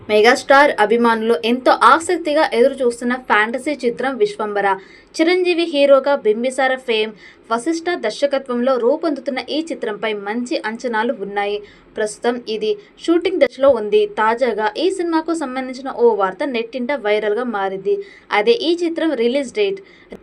Megastar అభిమానులు ఎంతో ఆసక్తిగా ఎదురు చూస్తున్న ఫ్యాంటసీ చిత్రం విశ్వంబర. చిరంజీవి హీరోగా బింబిసార ఫేమ్ వశిష్ఠ దర్శకత్వంలో రూపొందుతున్న ఈ చిత్రంపై మంచి అంచనాలు ఉన్నాయి. ప్రస్తుతం ఇది షూటింగ్ దశలో ఉంది. తాజాగా ఈ సినిమాకు సంబంధించిన ఓ వార్త నెట్టింట వైరల్గా మారింది. అదే ఈ చిత్రం రిలీజ్ డేట్.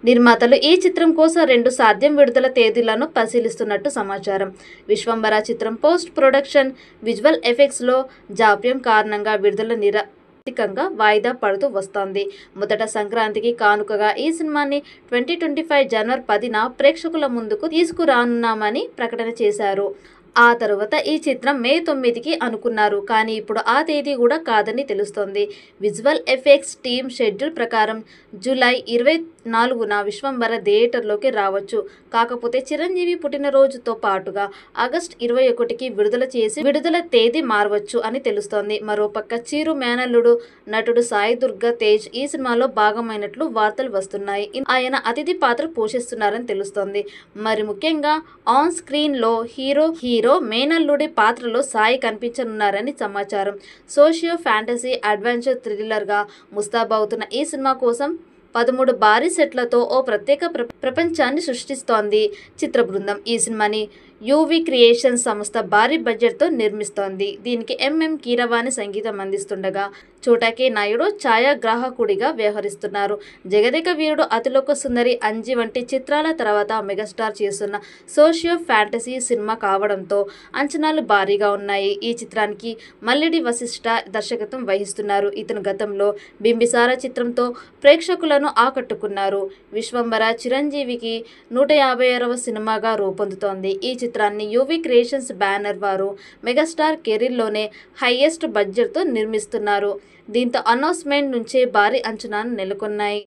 నిర్మాతలు ఈ చిత్రం కోసం 2 సాధ్యం విడుదల తేదీలను పరిశీలిస్తున్నట్టు సమాచారం. విశ్వంబర చిత్రం పోస్ట్ ప్రొడక్షన్, విజువల్ ఎఫెక్ట్స్లో జాప్యం కారణంగా విడుదల నిరవధికంగా వాయిదా పడుతూ వస్తోంది. మొదట సంక్రాంతికి కానుకగా ఈ సినిమాని 2025 జనవరి 10న ప్రేక్షకుల ముందుకు తీసుకురానున్నామని ప్రకటన చేశారు. ఆ తరువాత ఈ చిత్రం మే 9కి అనుకున్నారు. కానీ ఇప్పుడు ఆ తేదీ కూడా కాదని తెలుస్తోంది. విజువల్ ఎఫెక్ట్స్ టీమ్ షెడ్యూల్ ప్రకారం జూలై 24న విశ్వంబర థియేటర్లోకి రావచ్చు. కాకపోతే చిరంజీవి పుట్టినరోజుతో పాటుగా ఆగస్టు 21కి విడుదల చేసి విడుదల తేదీ మారవచ్చు అని తెలుస్తోంది. మరోపక్క చిరు మేనల్లుడు నటుడు సాయి దుర్గా తేజ్ ఈ సినిమాలో భాగమైనట్లు వార్తలు వస్తున్నాయి. ఆయన అతిథి పాత్ర పోషిస్తున్నారని తెలుస్తోంది. మరి ముఖ్యంగా ఆన్ స్క్రీన్ లో హీరో మేనల్లుడి పాత్రలో సాయి కనిపించనున్నారని సమాచారం. సోషియో ఫ్యాంటసీ అడ్వెంచర్ థ్రిల్లర్ గా ముస్తాబవుతున్న ఈ సినిమా కోసం 13 భారీ సెట్లతో ఓ ప్రత్యేక ప్రపంచాన్ని సృష్టిస్తోంది చిత్ర బృందం. ఈ సినిమాని యూవీ క్రియేషన్స్ సంస్థ భారీ బడ్జెట్తో నిర్మిస్తోంది. దీనికి ఎంఎం కీరవాణి సంగీతం అందిస్తుండగా చోటాకే నాయుడు ఛాయాగ్రాహకుడిగా వ్యవహరిస్తున్నారు. జగదేక వీరుడు, అతిలోక సుందరి, అంజి వంటి చిత్రాల తర్వాత మెగాస్టార్ చేస్తున్న సోషియో ఫ్యాంటసీ సినిమా కావడంతో అంచనాలు భారీగా ఉన్నాయి. ఈ చిత్రానికి మల్లిడి వశిష్ఠ దర్శకత్వం వహిస్తున్నారు. ఇతను గతంలో బింబిసార చిత్రంతో ప్రేక్షకులను ఆకట్టుకున్నారు. విశ్వంబర చిరంజీవికి 156వ సినిమాగా రూపొందుతోంది. ఈ చిత్రాన్ని యూవీ క్రియేషన్స్ బ్యానర్ వారు మెగాస్టార్ కెరీర్లోనే హైయెస్ట్ బడ్జెట్తో నిర్మిస్తున్నారు. దీంతో అనౌన్స్మెంట్ నుంచే భారీ అంచనాలు నెలకొన్నాయి.